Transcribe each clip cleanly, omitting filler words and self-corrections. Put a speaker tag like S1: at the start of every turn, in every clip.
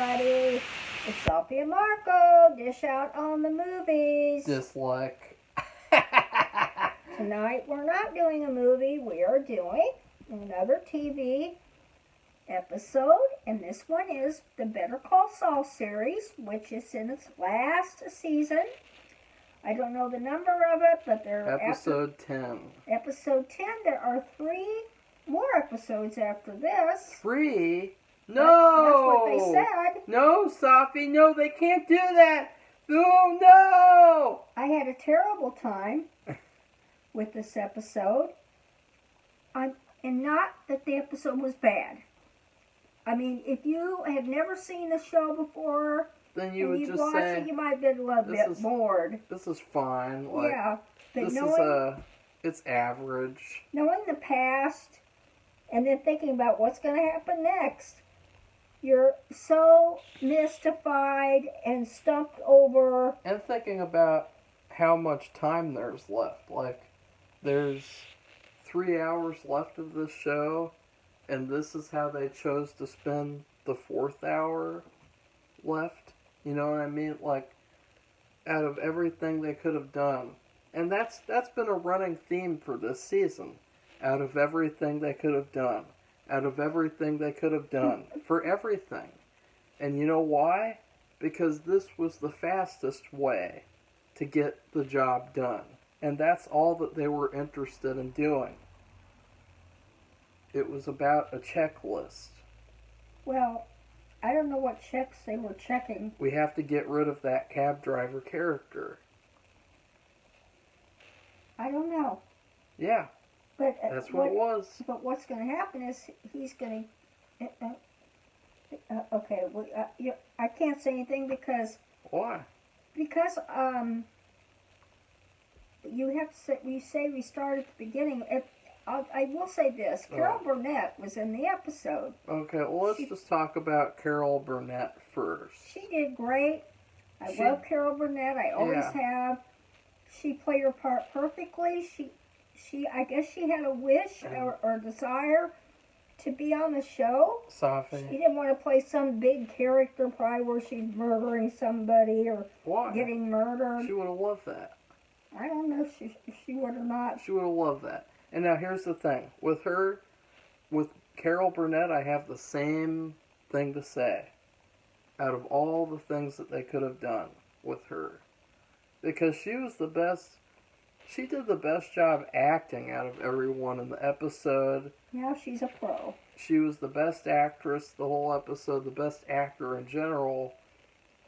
S1: everybody. It's Safi and Marco. Dish out on the movies.
S2: Dislike.
S1: Tonight we're not doing a movie. We are doing another TV episode. And this one is the Better Call Saul series, which is in its last season. I don't know the number of it, but
S2: Episode 10.
S1: Episode 10. There are 3 more episodes after this.
S2: 3? No!
S1: That's what they said.
S2: No, Safi, no, they can't do that. No!
S1: I had a terrible time with this episode. And not that the episode was bad. I mean, if you have never seen the show before,
S2: then you would just
S1: watch
S2: say,
S1: it, you might be a little bit bored.
S2: This is fine. Like,
S1: yeah, but
S2: it's average.
S1: Knowing the past and then thinking about what's going to happen next, you're so mystified and stumped over.
S2: And thinking about how much time there's left. Like, there's 3 hours left of this show, and this is how they chose to spend the 4th hour left. You know what I mean? Like, out of everything they could have done. And that's been a running theme for this season. Out of everything they could have done. Out of everything they could have done. For everything. And you know why? Because this was the fastest way to get the job done. And that's all that they were interested in doing. It was about a checklist.
S1: Well, I don't know what checks they were checking.
S2: We have to get rid of that cab driver character.
S1: I don't know.
S2: Yeah.
S1: But
S2: that's what it was.
S1: But what's going to happen is he's going to... okay, well, I can't say anything because...
S2: Why?
S1: Because you have to say, we start at the beginning. I will say this. Carol Burnett was in the episode.
S2: Okay, well, let's just talk about Carol Burnett first.
S1: She did great. I love Carol Burnett. I always have. She played her part perfectly. I guess she had a wish or desire to be on the show.
S2: Safi.
S1: She didn't want to play some big character, probably where she's murdering somebody or getting murdered.
S2: She would have loved that.
S1: I don't know if she would or not.
S2: She would have loved that. And now here's the thing. With Carol Burnett, I have the same thing to say. Out of all the things that they could have done with her. Because she was the best. She did the best job acting out of everyone in the episode.
S1: Yeah, she's a pro.
S2: She was the best actress the whole episode, the best actor in general.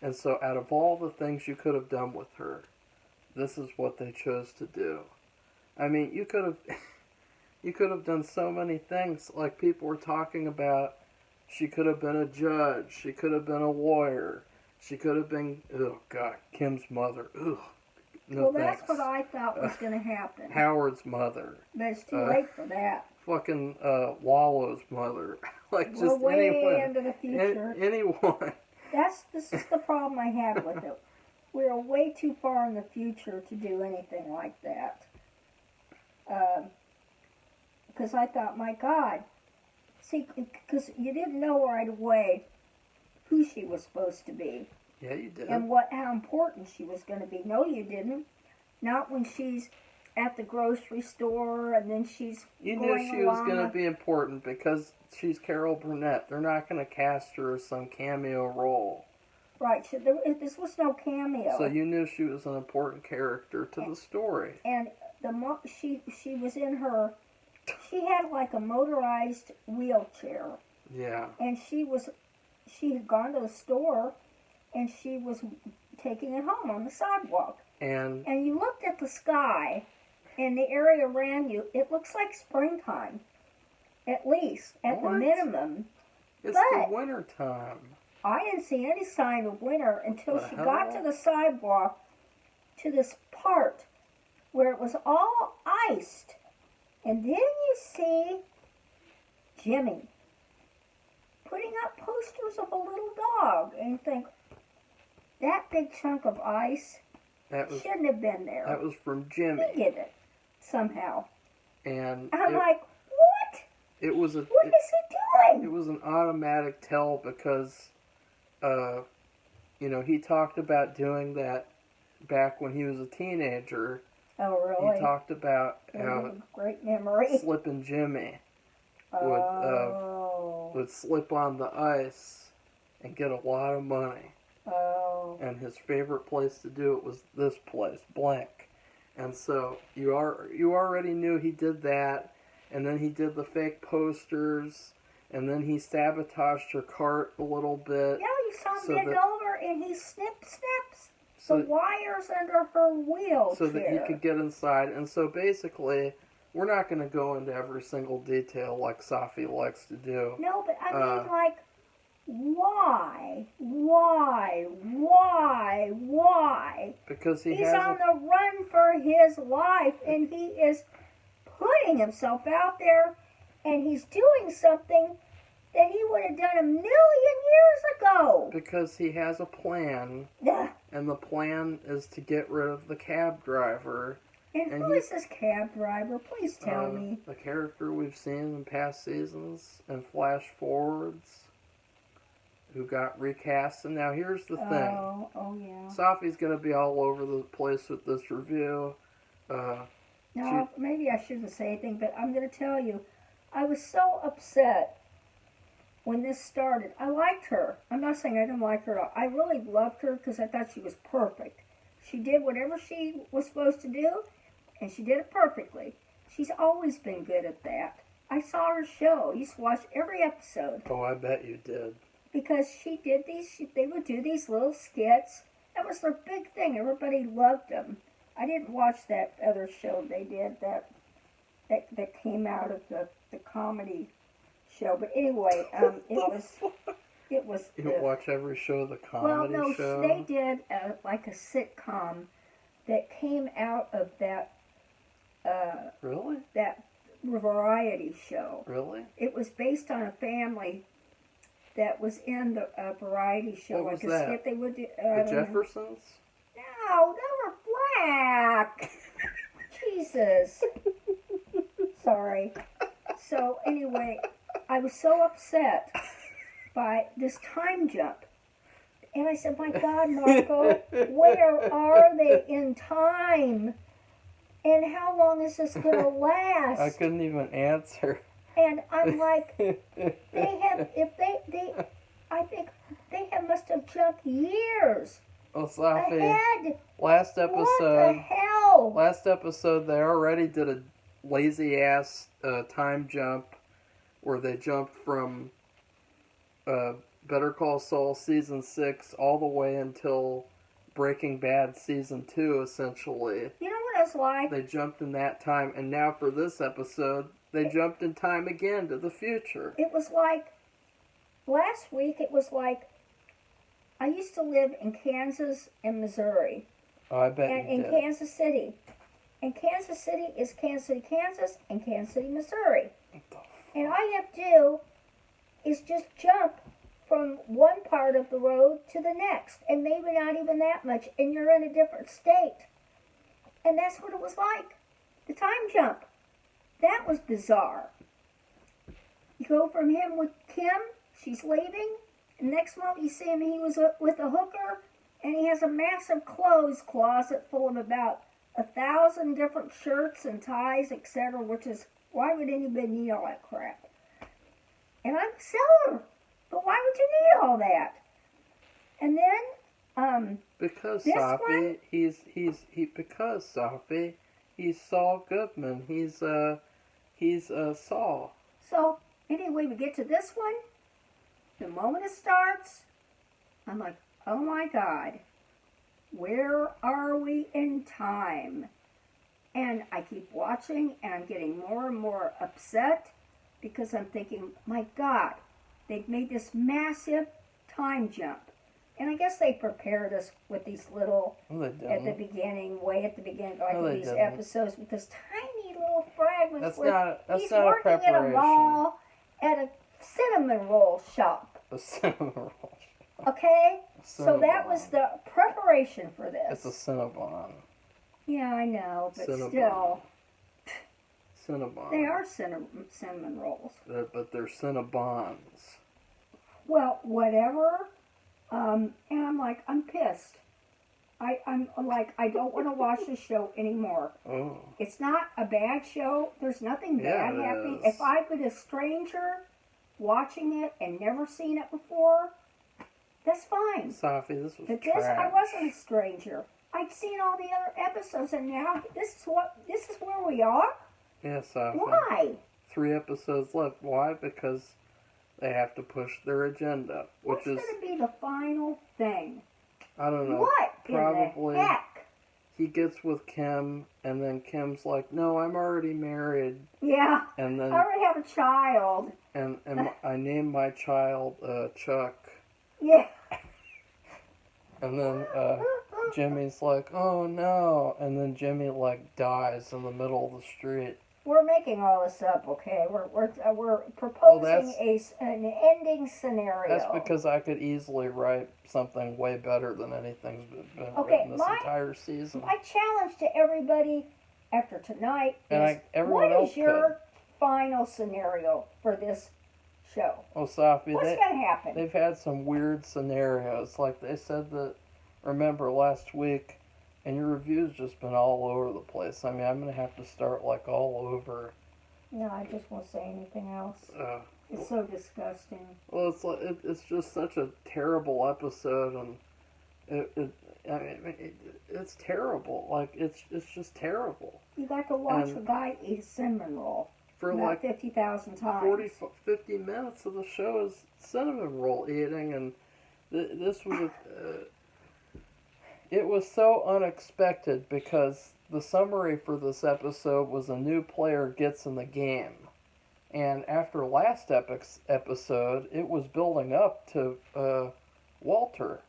S2: And so out of all the things you could have done with her, this is what they chose to do. I mean, you could have done so many things. Like people were talking about, she could have been a judge. She could have been a lawyer. She could have been, oh God, Kim's mother. Ugh. No,
S1: well, that's what I thought was going to happen.
S2: Howard's mother.
S1: But it's too late for that.
S2: Fucking Wallow's mother. Like
S1: We're
S2: just
S1: way
S2: anyone.
S1: into the future.
S2: Anyone.
S1: This is the problem I had with it. We're way too far in the future to do anything like that. Because I thought, my God. See, because you didn't know right away who she was supposed to be.
S2: Yeah, you did.
S1: And how important she was going to be. No, you didn't. Not when she's at the grocery store and then she's
S2: You knew she was going to be important because she's Carol Burnett. They're not going to cast her as some cameo role.
S1: Right. So this was no cameo.
S2: So you knew she was an important character to the story.
S1: And she was in her... She had like a motorized wheelchair.
S2: Yeah.
S1: And she had gone to the store and she was taking it home on the sidewalk. And you looked at the sky and the area around you, it looks like springtime. At least, at the minimum.
S2: It's the winter time.
S1: I didn't see any sign of winter until she got to the sidewalk to this part where it was all iced. And then you see Jimmy putting up posters of a little dog. And you think, that big chunk of ice shouldn't have been there.
S2: That was from Jimmy.
S1: He did it, somehow.
S2: And
S1: I'm like, what?
S2: It was
S1: What is he doing?
S2: It was an automatic tell because he talked about doing that back when he was a teenager.
S1: Oh, really?
S2: He talked about how
S1: great memory.
S2: Slippin' Jimmy would slip on the ice and get a lot of money.
S1: Oh.
S2: And his favorite place to do it was this place, blank. And so you already knew he did that, and then he did the fake posters, and then he sabotaged her cart a little bit.
S1: Yeah, you saw him bend over and he snaps the wires under her wheelchair.
S2: So that he could get inside. And so basically, we're not going to go into every single detail like Safi likes to do.
S1: No, but I mean, why?
S2: Because
S1: he's on the run for his life, and he is putting himself out there, and he's doing something that he would have done 1,000,000 years ago.
S2: Because he has a plan,
S1: Yeah.
S2: and the plan is to get rid of the cab driver.
S1: And who is this cab driver? Please tell me.
S2: The character we've seen in past seasons and flash forwards, who got recast. And now here's the thing.
S1: Oh yeah.
S2: Safi's going to be all over the place with this review.
S1: Maybe I shouldn't say anything, but I'm going to tell you, I was so upset when this started. I liked her. I'm not saying I didn't like her. I really loved her because I thought she was perfect. She did whatever she was supposed to do, and she did it perfectly. She's always been good at that. I saw her show. I used to watch every episode.
S2: Oh, I bet you did.
S1: Because she did they would do these little skits. That was their big thing. Everybody loved them. I didn't watch that other show they did that came out of the comedy show. But anyway, it was.
S2: You don't watch every show, the comedy show?
S1: Well, no, they did like a sitcom that came out of that.
S2: Really?
S1: That variety show.
S2: Really?
S1: It was based on a family that was in the variety show.
S2: What was that?
S1: Skit they would do,
S2: the Jeffersons?
S1: No, they were black. Jesus. Sorry. So anyway, I was so upset by this time jump. And I said, my God, Marco, where are they in time? And how long is this going to last?
S2: I couldn't even answer.
S1: And I'm like, I think they must have jumped years ahead.
S2: Last episode,
S1: what the hell?
S2: Last episode, they already did a lazy ass time jump where they jumped from Better Call Saul season 6 all the way until Breaking Bad season 2, essentially.
S1: You know what it's like?
S2: They jumped in that time, and now for this episode, they jumped in time again to the future.
S1: It was like, last week it was like, I used to live in Kansas and Missouri.
S2: Oh, I bet you did.
S1: In Kansas City. And Kansas City is Kansas City, Kansas, and Kansas City, Missouri. And all you have to do is just jump from one part of the road to the next. And maybe not even that much. And you're in a different state. And that's what it was like. The time jump. That was bizarre. You go from him with Kim, she's leaving. And next month you see him, he was with a hooker. And he has a massive clothes closet full of about 1,000 different shirts and ties, etc. Which is, why would anybody need all that crap? And I'm a seller. But why would you need all that? And then,
S2: because Safi, because Safi, he's Saul Goodman. He's Saul.
S1: So anyway, we get to this one. The moment it starts, I'm like, oh my God, where are we in time? And I keep watching, and I'm getting more and more upset because I'm thinking, my God, they've made this massive time jump. And I guess they prepared us with these little, at the beginning, like these episodes, with this tiny little fragments. He's working at a mall at a cinnamon roll shop.
S2: A cinnamon roll shop.
S1: Okay? So that was the preparation for this.
S2: It's a Cinnabon.
S1: Yeah, I know, but
S2: Cinnabon.
S1: still.
S2: Cinnabon.
S1: They are cinnamon rolls.
S2: But they're Cinnabons.
S1: Well, whatever. And I'm like, I'm pissed. I'm like, I don't want to watch this show anymore.
S2: Oh.
S1: It's not a bad show. There's nothing bad happening.
S2: Is.
S1: If I've been a stranger watching it and never seen it before, that's fine.
S2: Safi, this was
S1: But
S2: trash.
S1: this, I wasn't a stranger. I'd seen all the other episodes, and now this is where we are.
S2: Yeah, Safi.
S1: Why?
S2: 3 episodes left. Why? Because they have to push their agenda,
S1: What's going to be the final thing?
S2: I don't know.
S1: What
S2: Probably
S1: in the heck?
S2: He gets with Kim, and then Kim's like, "No, I'm already married."
S1: Yeah.
S2: And then
S1: I already have a child.
S2: and I named my child Chuck.
S1: Yeah.
S2: And then Jimmy's like, "Oh no!" And then Jimmy like dies in the middle of the street.
S1: We're making all this up, okay? We're proposing an ending scenario.
S2: That's because I could easily write something way better than anything's been written this entire season.
S1: My challenge to everybody after tonight is,
S2: everyone
S1: what
S2: else
S1: is your final scenario for this show?
S2: Oh, Safi,
S1: what's going to happen?
S2: They've had some weird scenarios. Like they said that, remember last week, and your review's just been all over the place. I mean, I'm going to have to start like all over.
S1: No, I just won't say anything else. It's so disgusting.
S2: Well, it's like it's just such a terrible episode, and it's terrible. Like it's just terrible.
S1: You got to watch a guy eat a cinnamon roll
S2: for
S1: about
S2: like
S1: 50,000 times.
S2: 50 minutes of the show is cinnamon roll eating, and this was it was so unexpected because the summary for this episode was a new player gets in the game. And after last episode, it was building up to Walter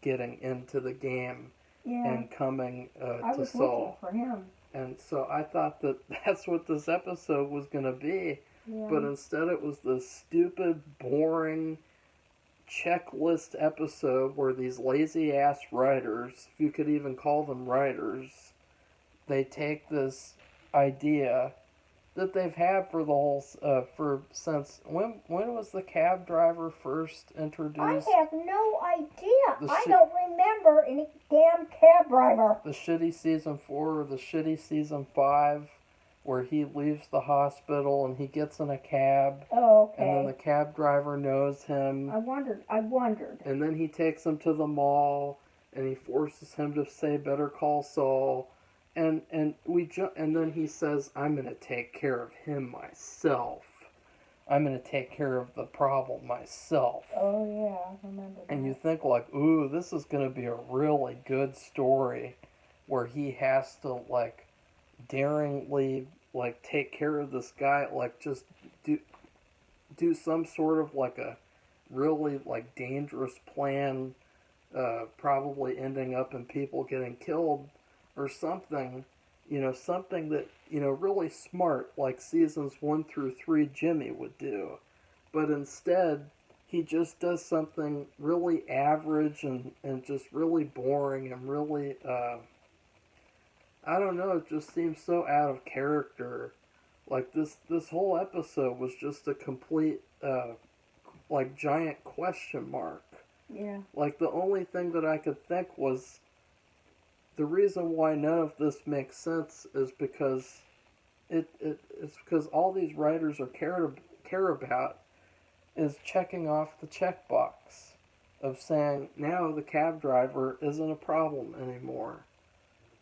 S2: getting into the game and coming to Saul.
S1: I was looking for him.
S2: And so I thought that that's what this episode was going to be. Yeah. But instead it was this stupid, boring checklist episode where these lazy-ass writers, if you could even call them writers, they take this idea that they've had for the whole since when was the cab driver first introduced?
S1: I have no idea. I don't remember any damn cab driver.
S2: The shitty season 4 or the shitty season 5, where he leaves the hospital and he gets in a cab.
S1: Oh, okay.
S2: And then the cab driver knows him.
S1: I wondered.
S2: And then he takes him to the mall and he forces him to say Better Call Saul. And then he says, "I'm going to take care of him myself. I'm going to take care of the problem myself."
S1: Oh, yeah, I remember that.
S2: And you think like, ooh, this is going to be a really good story where he has to, like, daringly, like, take care of this guy, like, just do some sort of, like, a really, like, dangerous plan, probably ending up in people getting killed or something, something that, really smart, like seasons 1 through 3 Jimmy would do. But instead, he just does something really average and just really boring and really, I don't know, it just seems so out of character. Like, this whole episode was just a complete, like, giant question mark.
S1: Yeah.
S2: Like, the only thing that I could think was, the reason why none of this makes sense is because it's because all these writers care about is checking off the checkbox of saying, now the cab driver isn't a problem anymore.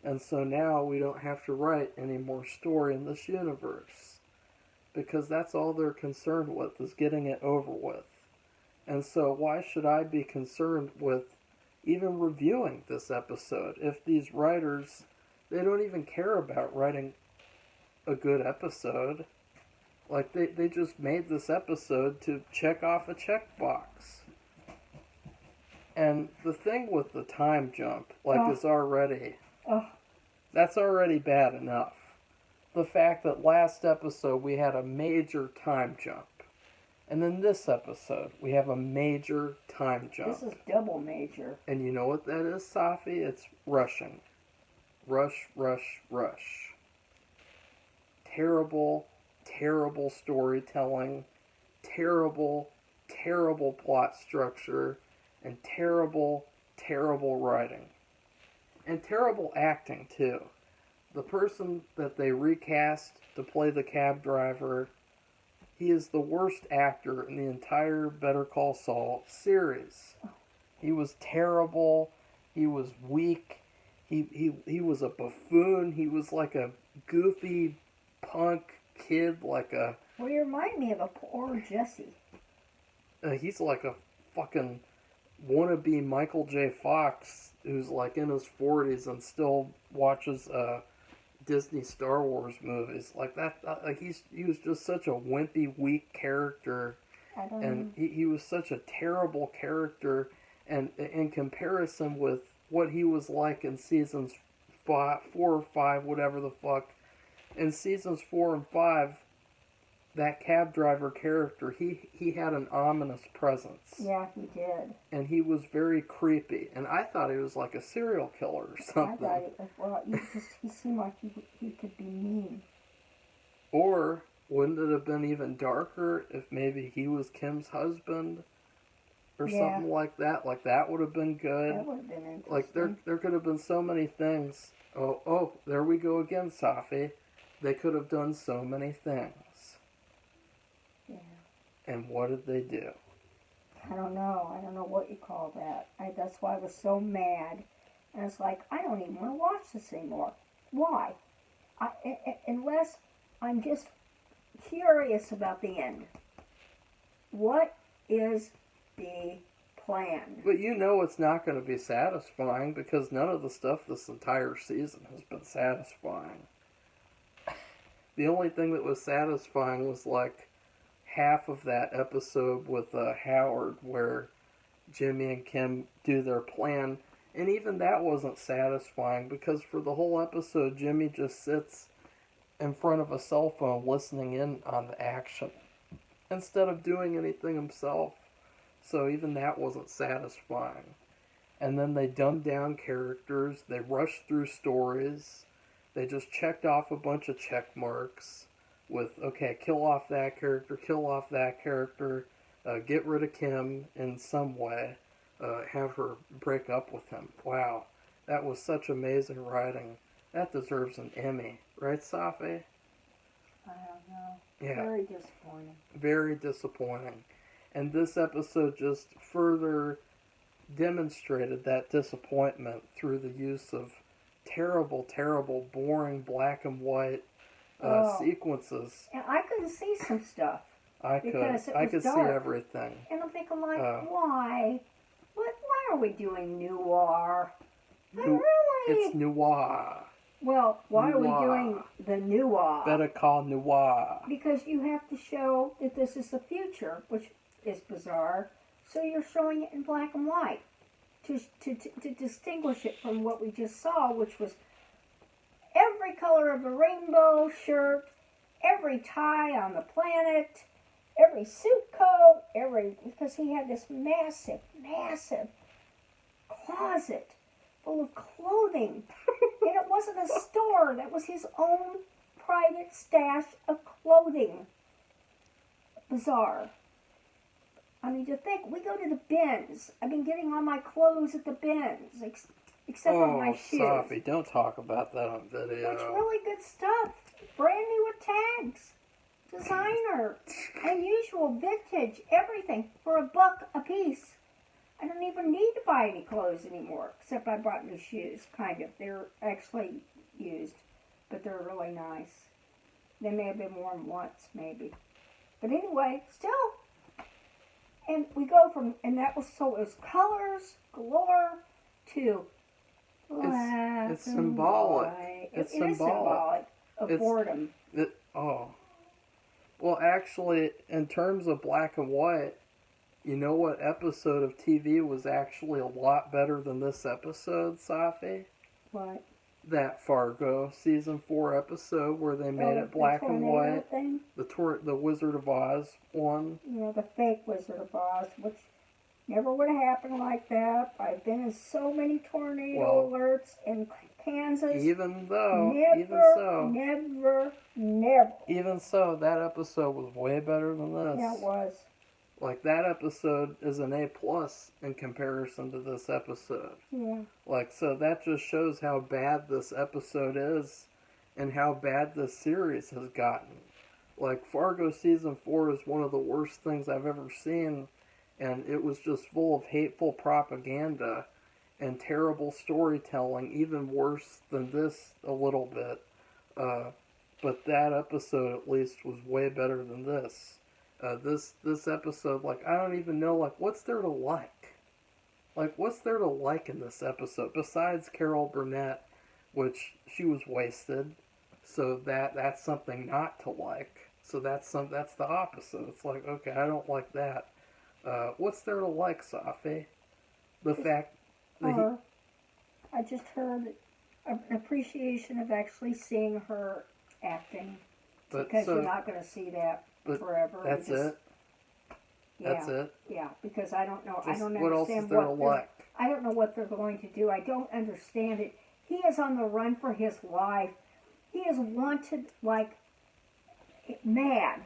S2: And so now we don't have to write any more story in this universe. Because that's all they're concerned with, is getting it over with. And so why should I be concerned with even reviewing this episode if these writers, they don't even care about writing a good episode? Like, they just made this episode to check off a checkbox. And the thing with the time jump, like, is already, that's already bad enough. The fact that last episode we had a major time jump. And then this episode, we have a major time jump.
S1: This is double major.
S2: And you know what that is, Safi? It's rushing. Rush, rush, rush. Terrible, terrible storytelling. Terrible, terrible plot structure. and terrible, terrible writing. And terrible acting, too. The person that they recast to play the cab driver, he is the worst actor in the entire Better Call Saul series. He was terrible. He was weak. He was a buffoon. He was like a goofy punk kid, like a...
S1: Well, you remind me of a poor Jesse.
S2: He's like a fucking wannabe Michael J. Fox who's like in his 40s and still watches Disney Star Wars movies. Like that, like he was just such a wimpy, weak character. And he was such a terrible character. And in comparison with what he was like in seasons 4 or 5, whatever the fuck, in seasons 4 and 5, that cab driver character, he had an ominous presence.
S1: Yeah, he did.
S2: And he was very creepy. And I thought he was like a serial killer or something.
S1: I thought it was, well, he seemed like he could be mean.
S2: Or wouldn't it have been even darker if maybe he was Kim's husband? Or something like that. Like, that would have been good.
S1: That would have been interesting.
S2: Like, there could have been so many things. Oh, there we go again, Safi. They could have done so many things.
S1: Yeah.
S2: And what did they do?
S1: I don't know. I don't know what you call that. That's why I was so mad. And it's like, I don't even want to watch this anymore. Why? Unless I'm just curious about the end. What is the plan?
S2: But you know it's not going to be satisfying because none of the stuff this entire season has been satisfying. The only thing that was satisfying was like half of that episode with Howard where Jimmy and Kim do their plan, and even that wasn't satisfying because for the whole episode Jimmy just sits in front of a cell phone listening in on the action instead of doing anything himself. So even that wasn't satisfying. And then they dumbed down characters, they rushed through stories, they just checked off a bunch of check marks with, okay, kill off that character, get rid of Kim in some way, have her break up with him. Wow, that was such amazing writing. That deserves an Emmy. Right, Safi?
S1: I don't know.
S2: Yeah.
S1: Very disappointing.
S2: Very disappointing. And this episode just further demonstrated that disappointment through the use of terrible, terrible, boring black and white sequences.
S1: And I couldn't see some stuff.
S2: I could see everything.
S1: And I'm thinking, like, why? Why are we doing noir?
S2: It's noir.
S1: Well, why are we doing the noir?
S2: Better Call Noir.
S1: Because you have to show that this is the future, which is bizarre. So you're showing it in black and white to distinguish it from what we just saw, which was every color of the rainbow shirt, every tie on the planet, every suit coat, because he had this massive, massive closet full of clothing. And it wasn't a store. That was his own private stash of clothing. Bizarre. I mean, to think, we go to the bins. I've been getting all my clothes at the bins, except for my shoes.
S2: Oh, Safi, don't talk about that on video.
S1: It's really good stuff. Brand new with tags. Designer. Unusual, vintage, everything for $1 a piece. I don't even need to buy any clothes anymore, except I bought new shoes, kind of. They're actually used, but they're really nice. They may have been worn once, maybe. But anyway, still. And we go from, and that was, so it was colors galore to black
S2: it's symbolic.
S1: It's symbolic of boredom.
S2: Well, actually, in terms of black and white, you know what episode of TV was actually a lot better than this episode, Safi?
S1: What?
S2: That Fargo season 4 episode where they made it black and white.
S1: Thing?
S2: The Wizard of Oz one.
S1: Yeah, the fake Wizard of Oz, which never would have happened like that. I've been in so many tornado alerts in Kansas.
S2: Even so, that episode was way better than this.
S1: Yeah, it was.
S2: Like, that episode is an A+ in comparison to this episode.
S1: Yeah.
S2: Like, so that just shows how bad this episode is and how bad this series has gotten. Like, Fargo Season 4 is one of the worst things I've ever seen, and it was just full of hateful propaganda and terrible storytelling, even worse than this a little bit. But that episode, at least, was way better than this. This episode, like, I don't even know, like, what's there to like? Like, what's there to like in this episode besides Carol Burnett, which she was wasted, so that's something not to like. So that's the opposite. It's like, okay, I don't like that. What's there to like, Safi? The fact that
S1: I just heard an appreciation of actually seeing her acting, because you're not going to see that forever.
S2: That's it.
S1: Yeah,
S2: that's it.
S1: Yeah, because I don't know.
S2: Just,
S1: I don't
S2: what
S1: understand
S2: else is there to like?
S1: I don't know what they're going to do. I don't understand it. He is on the run for his life. He is wanted like mad,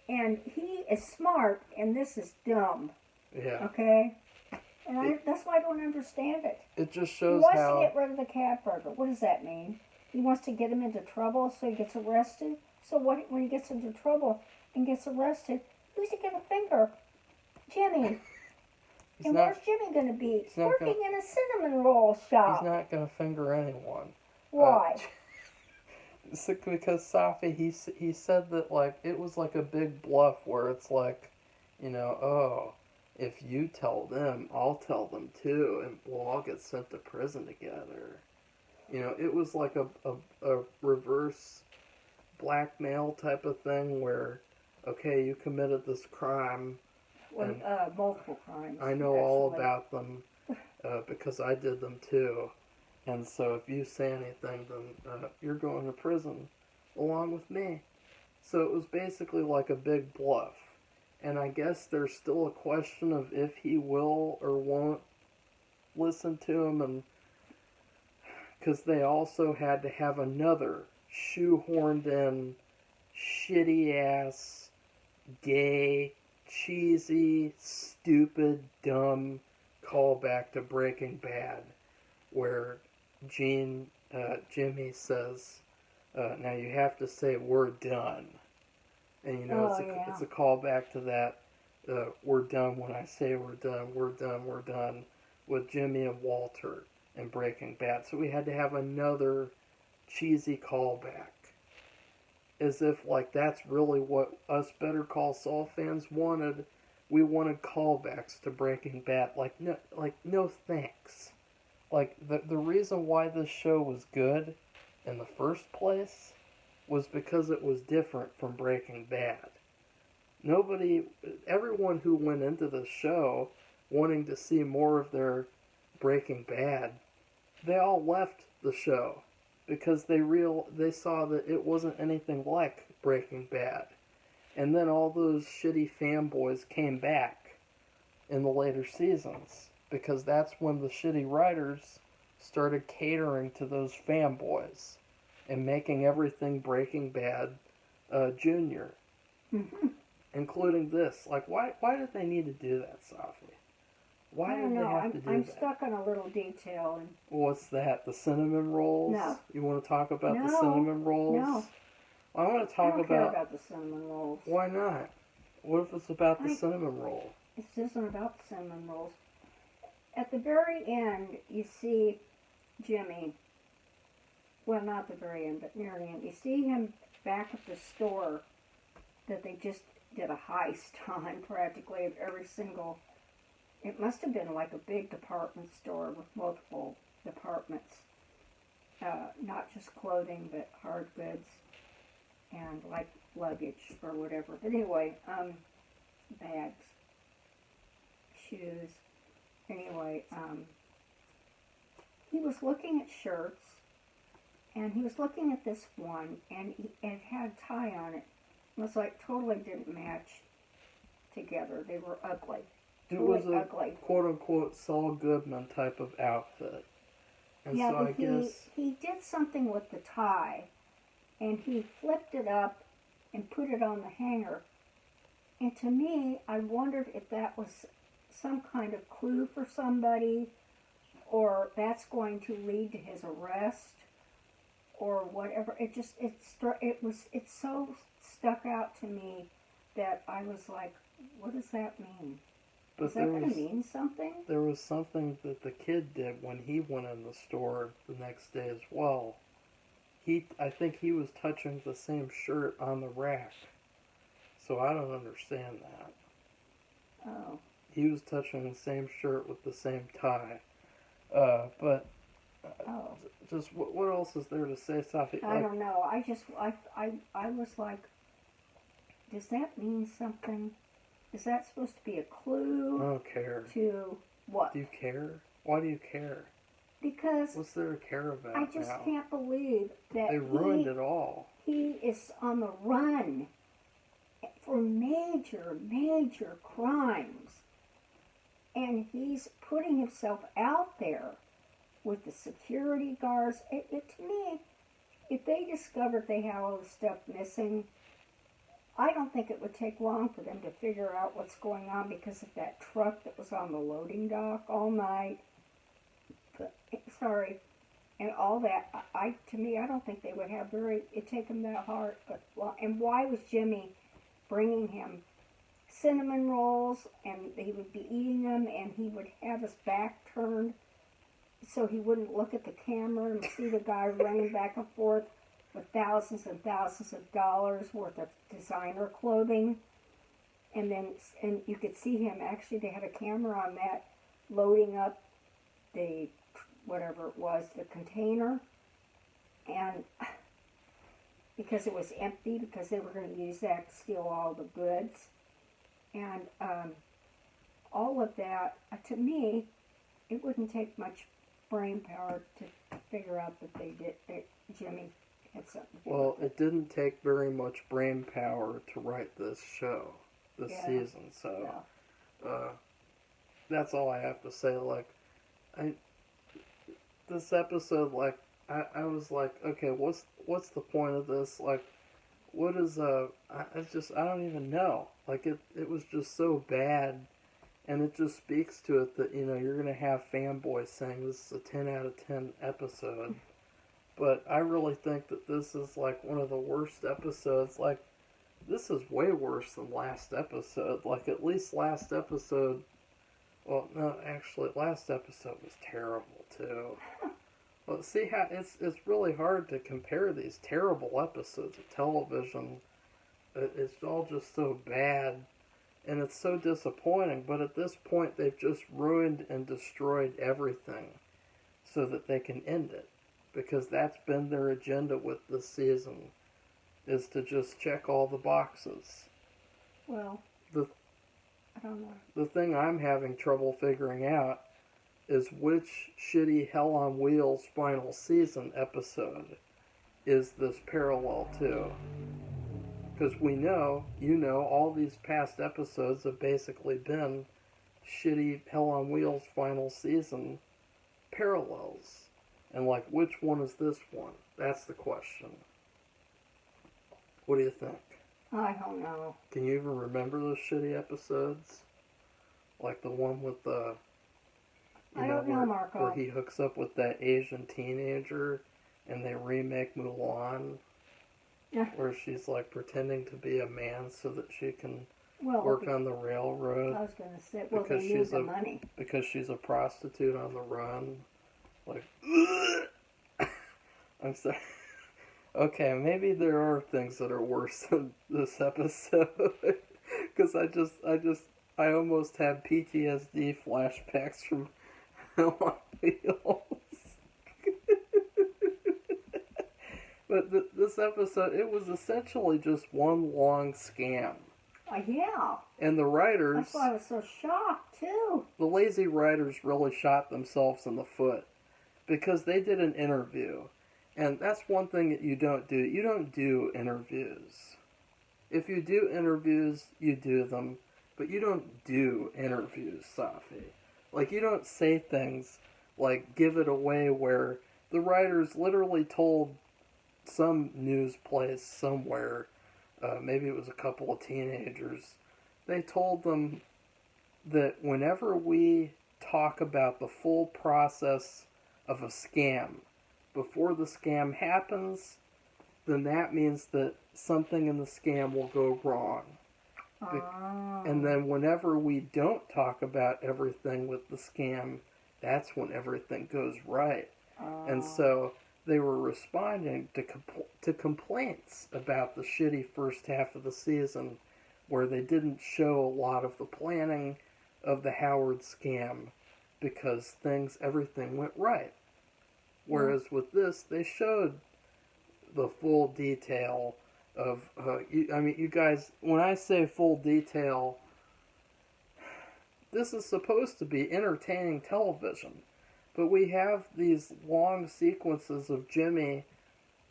S1: and he is smart, and this is dumb.
S2: Yeah.
S1: Okay. And that's why I don't understand it.
S2: It just shows
S1: he wants to get rid of the cat burglar. What does that mean? He wants to get him into trouble so he gets arrested. So when he gets into trouble and gets arrested, who's he going to finger? Jimmy. And where's Jimmy going to be? Working in a cinnamon roll shop.
S2: He's not going to finger anyone.
S1: Why?
S2: Because Safi, he said that, like, it was like a big bluff where it's like, you know, oh, if you tell them, I'll tell them too, and we'll all get sent to prison together. You know, it was like a reverse blackmail type of thing where, okay, you committed this crime.
S1: Well, multiple crimes.
S2: I know all about them because I did them too. And so if you say anything, then you're going to prison along with me. So it was basically like a big bluff. And I guess there's still a question of if he will or won't listen to him. And because they also had to have another shoehorned in, shitty ass, gay, cheesy, stupid, dumb callback to Breaking Bad, where Jimmy says, now you have to say, we're done. And, you know, it's a callback to that, we're done when I say we're done, we're done, we're done, with Jimmy and Walter in Breaking Bad. So we had to have another cheesy callback. As if, like, that's really what us Better Call Saul fans wanted. We wanted callbacks to Breaking Bad. No thanks. Like, the reason why this show was good in the first place was because it was different from Breaking Bad. Everyone who went into the show wanting to see more of their Breaking Bad, they all left the show because they saw that it wasn't anything like Breaking Bad. And then all those shitty fanboys came back in the later seasons because that's when the shitty writers started catering to those fanboys and making everything Breaking Bad Junior. Mm-hmm. Including this. Like, why did they need to do that, Safi? Why did they have to do that?
S1: I'm stuck on a little detail.
S2: What's that? The cinnamon rolls?
S1: No.
S2: You want to talk about the cinnamon rolls?
S1: No.
S2: I want to talk
S1: I don't care about the cinnamon rolls.
S2: Why not? What if it's about the cinnamon roll?
S1: It isn't about the cinnamon rolls. At the very end, you see Jimmy. Well, not the very end, but near the end. You see him back at the store that they just did a heist on, practically, of every single... It must have been like a big department store with multiple departments. Not just clothing, but hard goods and like luggage or whatever. But anyway, bags, shoes. Anyway, he was looking at shirts, and he was looking at this one, and it had a tie on it. It was like totally didn't match together. They were ugly.
S2: It was a quote-unquote Saul Goodman type of outfit. And
S1: yeah,
S2: so
S1: but he did something with the tie, and he flipped it up and put it on the hanger, And to me, I wondered if that was some kind of clue for somebody, or that's going to lead to his arrest, or whatever. It so stuck out to me that I was like, what does that mean?
S2: But
S1: is that going to mean something?
S2: There was something that the kid did when he went in the store the next day as well. I think he was touching the same shirt on the rack. So I don't understand that.
S1: Oh.
S2: He was touching the same shirt with the same tie. Just what else is there to say, Safi?
S1: I don't know. I was like, does that mean something? Is that supposed to be a clue?
S2: I don't care.
S1: To what?
S2: Do you care? Why do you care?
S1: Because
S2: what's there to care about?
S1: I just can't believe that
S2: they ruined it all.
S1: He is on the run for major, major crimes, and he's putting himself out there with the security guards. To me, if they discovered they had all this stuff missing, I don't think it would take long for them to figure out what's going on because of that truck that was on the loading dock all night. And all that. To me, I don't think they would have it take them that hard. And why was Jimmy bringing him cinnamon rolls, and he would be eating them, and he would have his back turned so he wouldn't look at the camera and see the guy running back and forth with thousands and thousands of dollars worth of designer clothing. And you could see him, actually they had a camera on that, loading up the, whatever it was, the container. And because it was empty, because they were going to use that to steal all the goods. And all of that, to me, it wouldn't take much brain power to figure out that Jimmy had something to do with it.
S2: It didn't take very much brain power to write this show, this season. So that's all I have to say. This episode, I was like, okay, what's the point of this? What is I don't even know. It was just so bad, and it just speaks to it that you're gonna have fanboys saying this is a 10 out of 10 episode, but I really think that this is one of the worst episodes. This is way worse than last episode. At least last episode. Well, no, actually, last episode was terrible too. Well, see how it's really hard to compare these terrible episodes of television. It's all just so bad, and it's so disappointing. But at this point, they've just ruined and destroyed everything, so that they can end it, because that's been their agenda with this season, is to just check all the boxes.
S1: Well, I don't know.
S2: The thing I'm having trouble figuring out is which shitty Hell on Wheels final season episode is this parallel to. Because we know, all these past episodes have basically been shitty Hell on Wheels final season parallels. And which one is this one? That's the question. What do you think?
S1: I don't know.
S2: Can you even remember those shitty episodes? The one with the...
S1: I don't know, Marco.
S2: Where he hooks up with that Asian teenager and they remake Mulan.
S1: Yeah.
S2: Where she's pretending to be a man so that she can work on the railroad.
S1: I was going to say, they need the money.
S2: Because she's a prostitute on the run. I'm sorry. Okay, maybe there are things that are worse than this episode. Because I almost have PTSD flashbacks from Hell on Wheels. But this episode, it was essentially just one long scam.
S1: Yeah.
S2: And the writers...
S1: That's why I was so shocked, too.
S2: The lazy writers really shot themselves in the foot. Because they did an interview. And that's one thing that you don't do. You don't do interviews. If you do interviews, you do them. But you don't do interviews, Safi. You don't say things give it away, where the writers literally told some news place somewhere, maybe it was a couple of teenagers, they told them that whenever we talk about the full process of a scam, before the scam happens, then that means that something in the scam will go wrong. And then whenever we don't talk about everything with the scam, that's when everything goes right. And so they were responding to complaints about the shitty first half of the season, where they didn't show a lot of the planning of the Howard scam because everything went right. Whereas with this, they showed the full detail of, you guys, when I say full detail, this is supposed to be entertaining television. But we have these long sequences of Jimmy,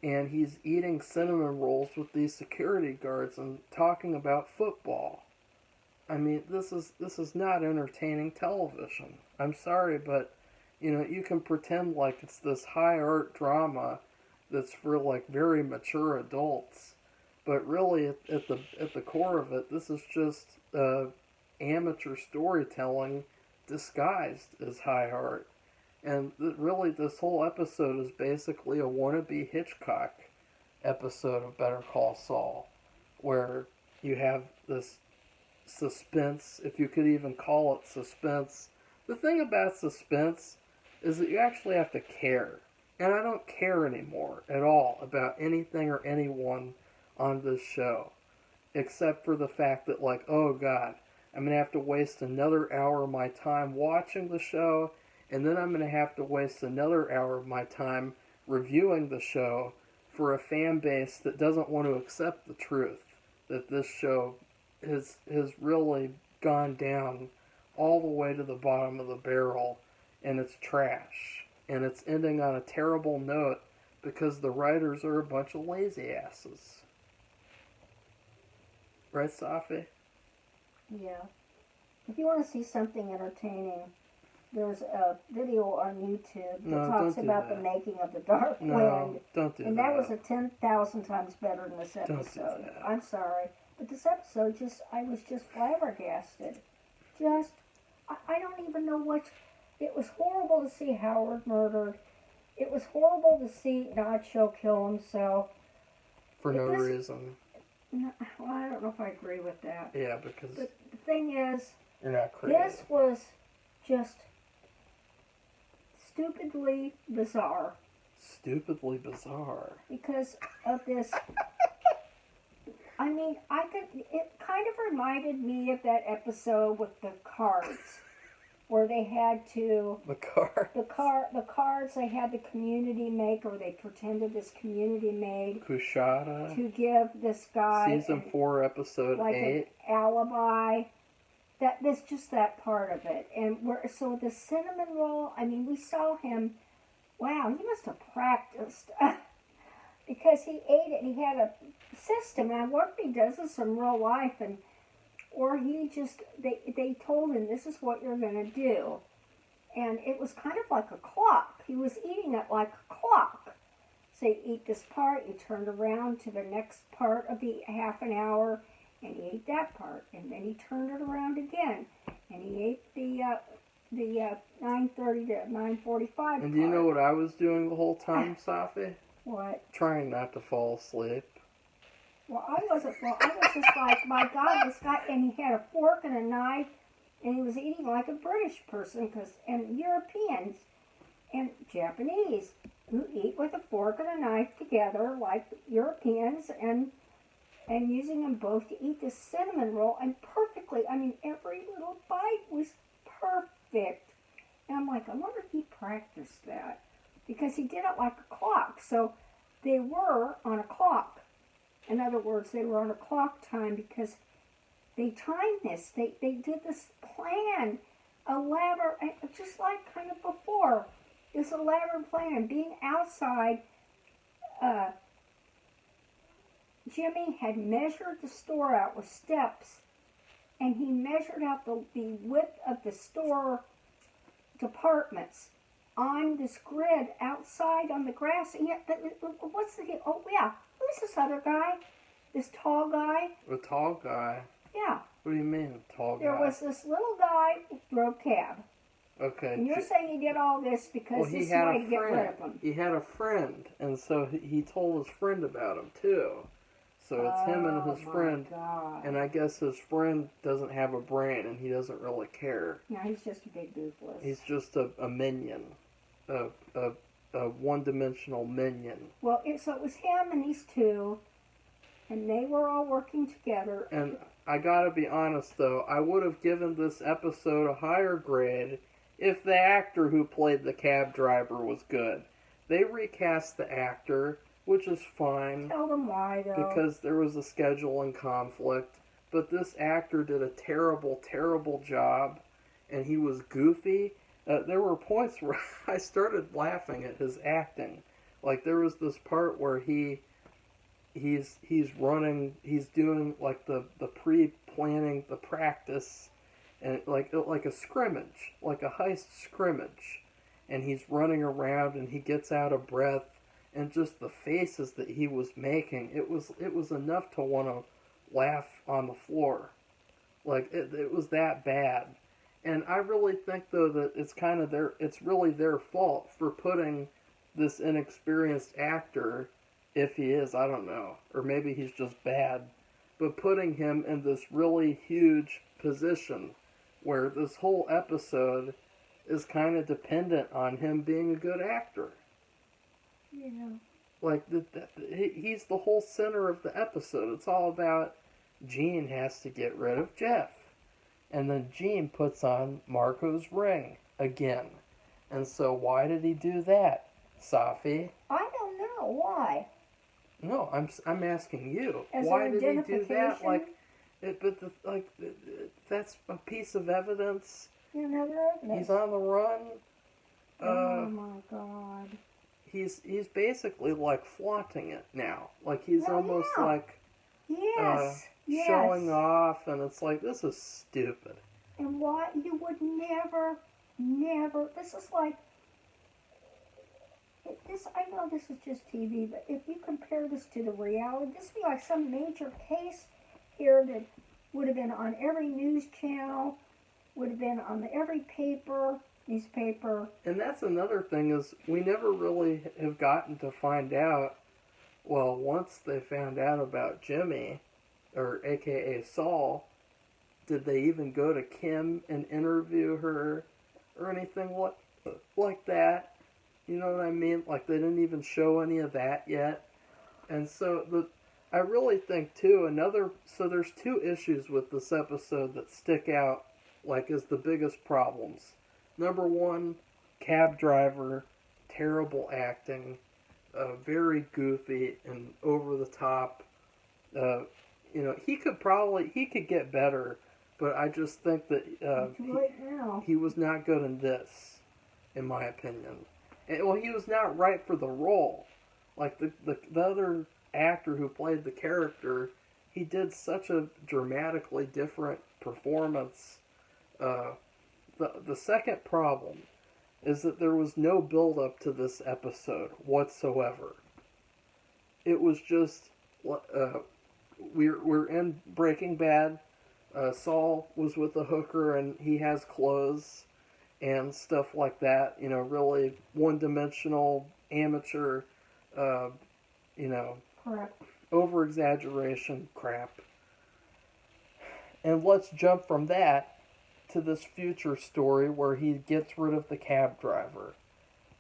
S2: and he's eating cinnamon rolls with these security guards and talking about football. I mean, this is not entertaining television. I'm sorry, but you can pretend like it's this high art drama that's for like very mature adults, but really at the core of it, this is just amateur storytelling disguised as high art. And really, this whole episode is basically a wannabe Hitchcock episode of Better Call Saul, where you have this suspense, if you could even call it suspense. The thing about suspense is that you actually have to care. And I don't care anymore at all about anything or anyone on this show, except for the fact that, like, oh God, I'm going to have to waste another hour of my time watching the show, and then I'm going to have to waste another hour of my time reviewing the show for a fan base that doesn't want to accept the truth that this show has really gone down all the way to the bottom of the barrel, and it's trash. And it's ending on a terrible note because the writers are a bunch of lazy asses. Right, Safi?
S1: Yeah. If you want to see something entertaining, there's a video on YouTube that talks about the making of the Dark Wind.
S2: Don't do that.
S1: And that was 10,000 times better than this episode.
S2: Don't do that.
S1: I'm sorry. But this episode, I was just flabbergasted. I don't even know what... It was horrible to see Howard murdered. It was horrible to see Nacho kill himself.
S2: For no reason.
S1: No, well, I don't know if I agree with that.
S2: Yeah, because...
S1: But the thing is...
S2: You're not creative.
S1: This was just... stupidly bizarre.
S2: Stupidly bizarre.
S1: Because of this... I mean, it kind of reminded me of that episode with the cards. Where they had to...
S2: The cards
S1: they had the community make, or they pretended this community made...
S2: Kushada.
S1: To give this guy...
S2: Season 4, episode 8.
S1: An alibi. Just that part of it. And so the cinnamon roll, I mean, we saw him... Wow, he must have practiced. Because he ate it. He had a system. And I wonder if he does this in real life, or he just, they told him, this is what you're going to do. And it was kind of like a clock. He was eating it like a clock. So you eat this part, you turned around to the next part of the half an hour, and he ate that part. And then he turned it around again, and he ate the 9:30 to 9:45 part.
S2: And do you know what I was doing the whole time, Safi?
S1: What?
S2: Trying not to fall asleep.
S1: Well, I was just like, my God, this guy, and he had a fork and a knife, and he was eating like a British person, and Europeans, and Japanese, who eat with a fork and a knife together, like Europeans, and using them both to eat this cinnamon roll, and perfectly, I mean, every little bite was perfect. And I'm like, I wonder if he practiced that, because he did it like a clock, so they were on a clock. In other words, they were on a clock time because they timed this. They did this plan, elaborate, just like kind of before. This elaborate plan, being outside. Jimmy had measured the store out with steps, and he measured out the width of the store departments on this grid outside on the grass. And yet, what's the deal? Oh, yeah. Who's this other guy? This tall guy?
S2: The tall guy.
S1: Yeah.
S2: What do you mean, tall guy?
S1: There was this little guy who drove cab.
S2: Okay.
S1: And you're saying he did all this because this is way to get rid of him.
S2: He had a friend, and so he told his friend about him, too. So it's him and his friend.
S1: God.
S2: And I guess his friend doesn't have a brain, and he doesn't really care.
S1: Yeah, he's just a big doofus.
S2: He's just a minion. A one-dimensional minion.
S1: Well, so it was him and these two, and they were all working together.
S2: And I gotta be honest, though, I would have given this episode a higher grade if the actor who played the cab driver was good. They recast the actor, which is fine.
S1: Tell them why, though.
S2: Because there was a scheduling conflict. But this actor did a terrible, terrible job, and he was goofy. There were points where I started laughing at his acting. Like, there was this part where he's running, he's doing, like, the pre-planning, the practice, and like a scrimmage, like a heist scrimmage. And he's running around, and he gets out of breath, and just the faces that he was making, it was enough to want to laugh on the floor. Like, it was that bad. And I really think, though, that it's really their fault for putting this inexperienced actor, if he is, I don't know, or maybe he's just bad, but putting him in this really huge position where this whole episode is kind of dependent on him being a good actor.
S1: Yeah.
S2: Like, he's the whole center of the episode. It's all about Gene has to get rid of Jeff. And then Gene puts on Marco's ring again. And so why did he do that, Safi?
S1: I don't know. Why?
S2: No, I'm asking you.
S1: As
S2: why did he do that? That's a piece of evidence.
S1: You never evidence.
S2: He's on the run.
S1: Oh my God.
S2: He's basically like flaunting it now. Like he's almost like
S1: yes.
S2: showing off, and it's like, this is stupid.
S1: And why you would never, this is like, I know this is just TV, but if you compare this to the reality, this would be like some major case here that would have been on every news channel, would have been on every newspaper.
S2: And that's another thing, is we never really have gotten to find out, well, once they found out about Jimmy, or AKA Saul, did they even go to Kim and interview her or anything like that? You know what I mean? Like, they didn't even show any of that yet. And so I really think too, so there's two issues with this episode that stick out like as the biggest problems. Number one, cab driver, terrible acting, very goofy and over the top. He could get better, but I just think that he was not good in this, in my opinion. And, he was not right for the role. Like the other actor who played the character, he did such a dramatically different performance. The second problem is that there was no build up to this episode whatsoever. It was just we're in Breaking Bad. Saul was with a hooker and he has clothes and stuff like that. Really one-dimensional, amateur,
S1: Correct.
S2: over-exaggeration crap. And let's jump from that to this future story where he gets rid of the cab driver.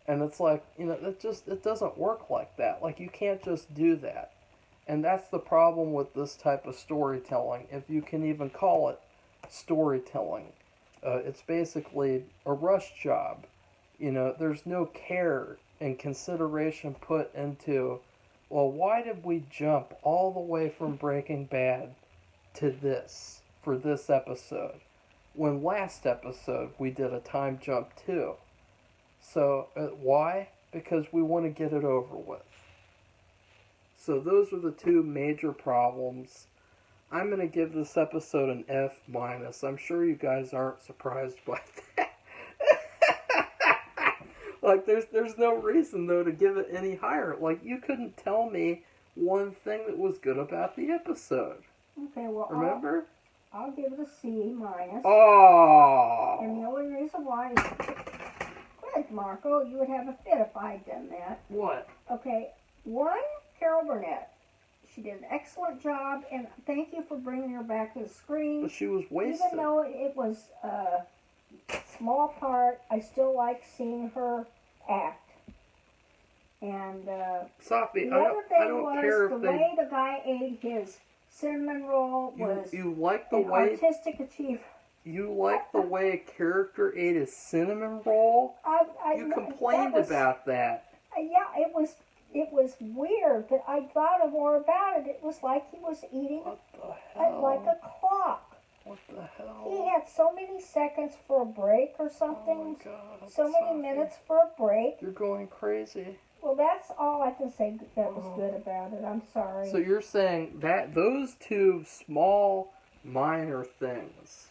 S2: And it's like, it doesn't work like that. Like, you can't just do that. And that's the problem with this type of storytelling, if you can even call it storytelling. It's basically a rush job. There's no care and consideration put into, well, why did we jump all the way from Breaking Bad to this, for this episode? When last episode we did a time jump too. So, why? Because we want to get it over with. So those are the two major problems. I'm going to give this episode an F-. I'm sure you guys aren't surprised by that. Like, there's no reason, though, to give it any higher. Like, you couldn't tell me one thing that was good about the episode.
S1: Okay, well,
S2: remember?
S1: I'll give it a C minus.
S2: Oh.
S1: And the only reason why is, good, Marco, you would have a fit if I'd done that.
S2: What?
S1: Okay, one, Carol Burnett. She did an excellent job, and thank you for bringing her back to the screen.
S2: But she was wasted.
S1: Even though it was a small part, I still like seeing her act. And
S2: Safi,
S1: the other thing
S2: I don't care
S1: was
S2: if
S1: the way the guy ate his cinnamon roll was
S2: you like the
S1: an
S2: way
S1: artistic achievement.
S2: you like the way a character ate his cinnamon roll. You complained about that.
S1: Yeah, it was weird, but I thought more about it. It was like he was eating like a clock.
S2: What the hell?
S1: He had so many seconds for a break or something.
S2: Oh my God,
S1: so many minutes for a break.
S2: You're going crazy.
S1: Well, that's all I can say that was good about it. I'm sorry.
S2: So you're saying that those two small, minor things,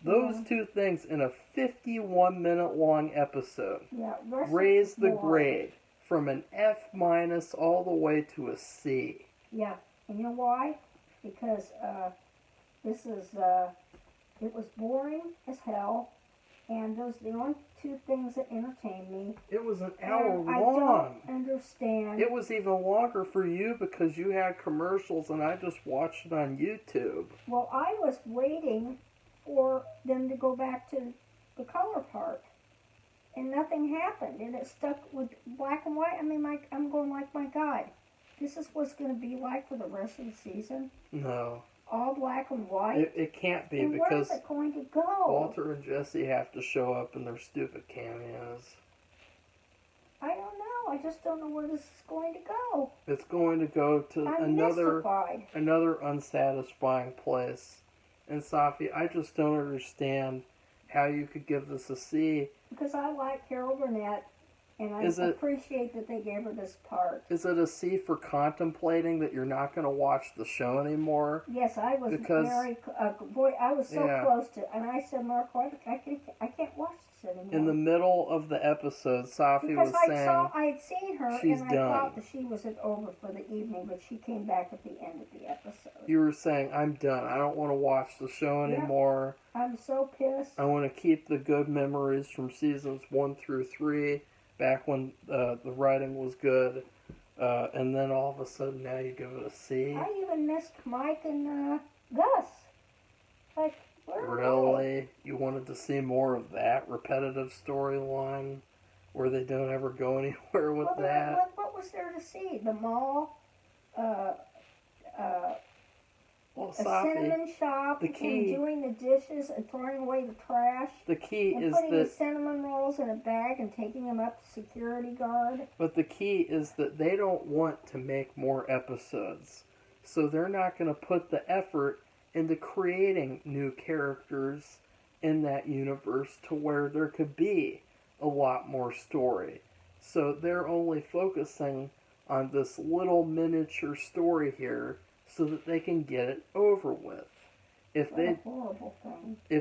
S2: those two things in a 51-minute-long episode, raise the grade from an F minus all the way to a C.
S1: Yeah, and you know why? Because this is it was boring as hell, and those are the only two things that entertained me.
S2: It was an hour long.
S1: I don't understand.
S2: It was even longer for you because you had commercials and I just watched it on YouTube. Well,
S1: I was waiting for them to go back to the color part, and nothing happened, and it stuck with black and white. I mean, I'm going like, my God, this is what's going to be like for the rest of the season?
S2: No.
S1: All black and white?
S2: It can't be,
S1: and
S2: because
S1: where is it going to go?
S2: Walter and Jesse have to show up in their stupid cameos.
S1: I don't know. I just don't know where this is going to go.
S2: It's going to go to another unsatisfying place. And Safi, I just don't understand how you could give this a C.
S1: Because I like Carol Burnett, and I appreciate that they gave her this part.
S2: Is it a C for contemplating that you're not going to watch the show anymore?
S1: Yes, I was I was so close to, and I said, Marco, I can't watch this anymore.
S2: In the middle of the episode, Safi was saying
S1: I had seen her, and I thought that she was over for the evening, but she came back at the end of the episode.
S2: You were saying, I'm done. I don't want to watch the show anymore.
S1: I'm so pissed.
S2: I want to keep the good memories from seasons 1 through 3. Back when the writing was good, and then all of a sudden now you give it a C.
S1: I even missed Mike and Gus. Like, where
S2: really? You wanted to see more of that repetitive storyline where they don't ever go anywhere with that?
S1: What was there to see? The mall,
S2: well,
S1: a cinnamon shop, and doing the dishes and throwing away the trash.
S2: The key is
S1: putting the cinnamon rolls in a bag and taking them up to security guard.
S2: But the key is that they don't want to make more episodes. So they're not going to put the effort into creating new characters in that universe to where there could be a lot more story. So they're only focusing on this little miniature story here so that they can get it over with. If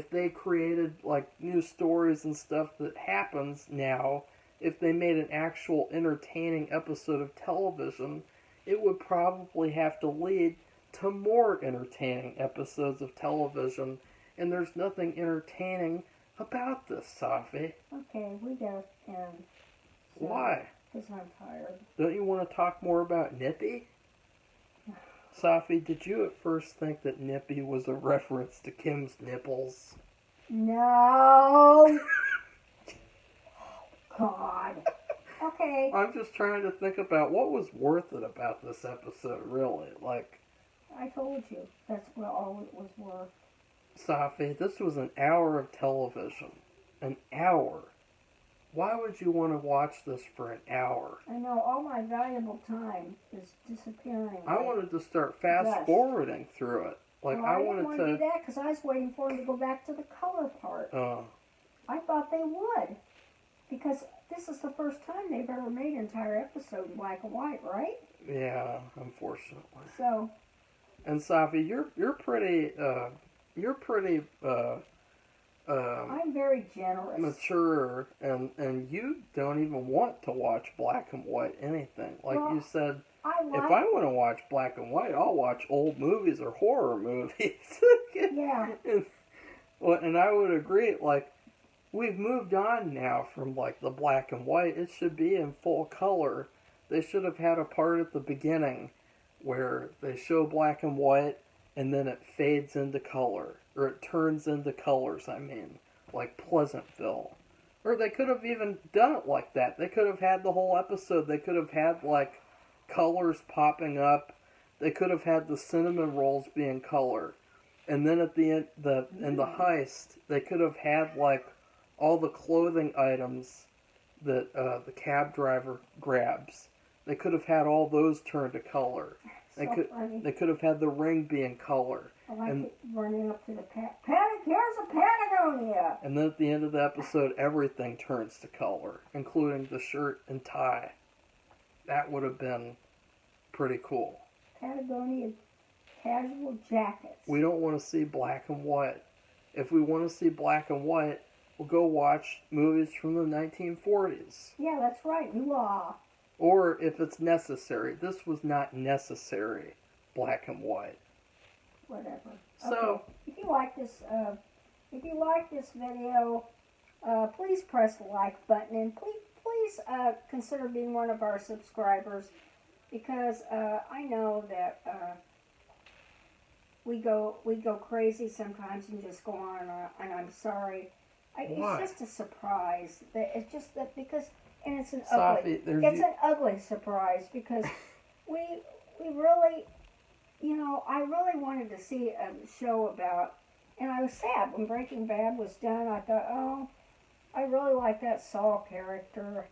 S2: they created like new stories and stuff that happens now, if they made an actual entertaining episode of television, it would probably have to lead to more entertaining episodes of television, and there's nothing entertaining about this, Safi.
S1: Okay, we gotta end. So,
S2: why?
S1: Because I'm tired.
S2: Don't you want to talk more about Nippy? Safi, did you at first think that Nippy was a reference to Kim's nipples?
S1: No! God. Okay.
S2: I'm just trying to think about what was worth it about this episode, really. Like,
S1: I told you, that's what all it was worth.
S2: Safi, this was an hour of television. An hour. Why would you want to watch this for an hour?
S1: I know, all my valuable time is disappearing.
S2: I wanted to start fast-forwarding through it. Like, I
S1: didn't want to do that because I was waiting for them to go back to the color part. I thought they would. Because this is the first time they've ever made an entire episode in black and white, right?
S2: Yeah, unfortunately.
S1: So.
S2: And Safi, you're pretty
S1: I'm very generous.
S2: mature, and you don't even want to watch black and white anything. Like you said, if I want to watch black and white, I'll watch old movies or horror movies.
S1: Yeah.
S2: And I would agree, like, we've moved on now from, like, the black and white. It should be in full color. They should have had a part at the beginning where they show black and white and then it fades into color. Or it turns into colors, I mean. Like Pleasantville. Or they could have even done it like that. They could have had the whole episode. They could have had, like, colors popping up. They could have had the cinnamon rolls being color. And then at the end, in the heist, they could have had, like, all the clothing items that the cab driver grabs. They could have had all those turned to color. They could have had the ring be in color.
S1: I like it running up to the here's a Patagonia.
S2: And then at the end of the episode, everything turns to color, including the shirt and tie. That would have been pretty cool.
S1: Patagonia casual jackets.
S2: We don't want to see black and white. If we want to see black and white, we'll go watch movies from the 1940s.
S1: Yeah, that's right. You are.
S2: Or if it's necessary. This was not necessary, black and white.
S1: Whatever.
S2: So,
S1: okay. If you like this video, please press the like button and please consider being one of our subscribers, because I know that we go crazy sometimes and just go on and I'm sorry. It's just a surprise. It's just that because. And it's an
S2: Safi,
S1: an ugly surprise because we really, I really wanted to see a show about, and I was sad when Breaking Bad was done. I thought, oh, I really like that Saul character,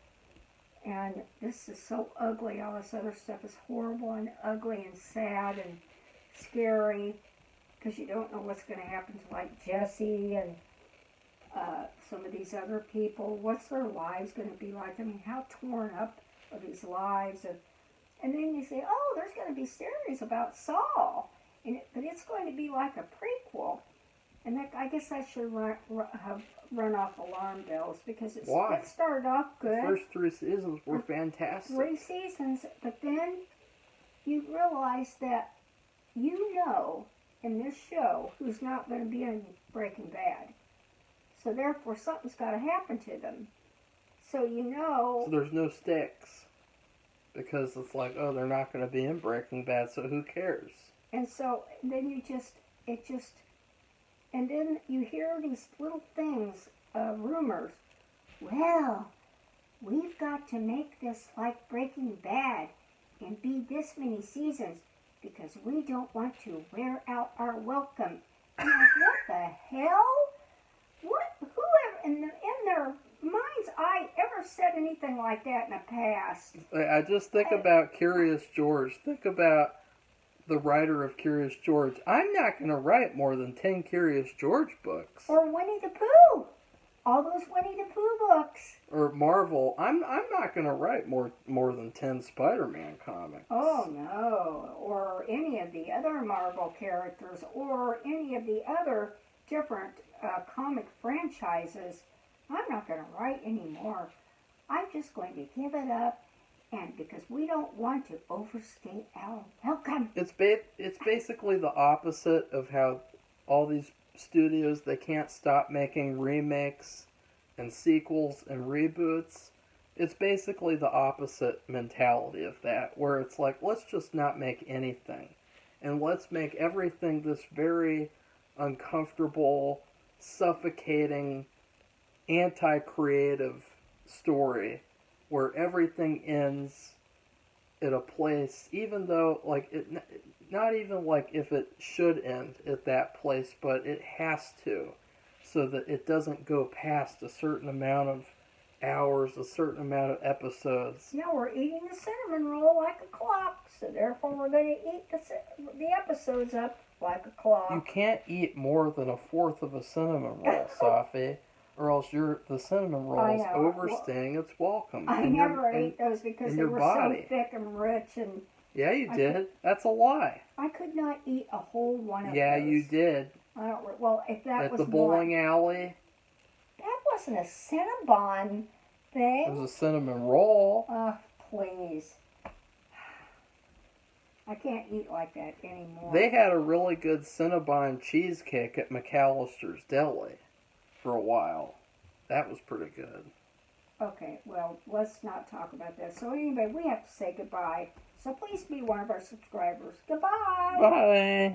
S1: and this is so ugly. All this other stuff is horrible and ugly and sad and scary because you don't know what's going to happen to, like, Jesse and some of these other people. What's their lives going to be like? I mean, how torn up are these lives? And then you say, oh, there's going to be series about Saul, but it's going to be like a prequel. And I guess that should have run off alarm bells because it started off good.
S2: The first 3 seasons were fantastic.
S1: 3 seasons, but then you realize that in this show who's not going to be in Breaking Bad. So therefore, something's got to happen to them. So So
S2: there's no stakes. Because it's like, oh, they're not going to be in Breaking Bad, so who cares?
S1: And so then and then you hear these little things, rumors. Well, we've got to make this like Breaking Bad and be this many seasons because we don't want to wear out our welcome. I'm like, what the hell? Whoever in their mind's eye ever said anything like that in the past?
S2: I just think about Curious George. Think about the writer of Curious George. I'm not going to write more than 10 Curious George books.
S1: Or Winnie the Pooh. All those Winnie the Pooh books.
S2: Or Marvel. I'm not going to write more than 10 Spider-Man comics.
S1: Oh, no. Or any of the other Marvel characters. Or any of the other different comic franchises. I'm not going to write anymore. I'm just going to give it up, and because we don't want to overstay our welcome.
S2: It's basically the opposite of how all these studios, they can't stop making remakes and sequels and reboots. It's basically the opposite mentality of that, where it's like, let's just not make anything, and let's make everything this very uncomfortable, suffocating, anti-creative story where everything ends at a place, even though, like, not even like if it should end at that place, but it has to, so that it doesn't go past a certain amount of hours, a certain amount of episodes.
S1: Yeah, we're eating the cinnamon roll like a clock, so therefore we're going to eat the episodes up like a clock.
S2: You can't eat more than a fourth of a cinnamon roll, Safi, or else the cinnamon roll is overstaying its welcome.
S1: I never ate those because they were so thick and rich. And
S2: yeah, you did. That's a lie.
S1: I could not eat a whole one of those.
S2: Yeah, you did.
S1: I don't. Well, if that was
S2: at the bowling alley.
S1: wasn't a Cinnabon thing.
S2: It was a cinnamon roll.
S1: Oh, please. I can't eat like that anymore.
S2: They had a really good Cinnabon cheesecake at McAllister's Deli for a while. That was pretty good.
S1: Okay, well, let's not talk about that. So anyway, we have to say goodbye. So please be one of our subscribers. Goodbye.
S2: Bye.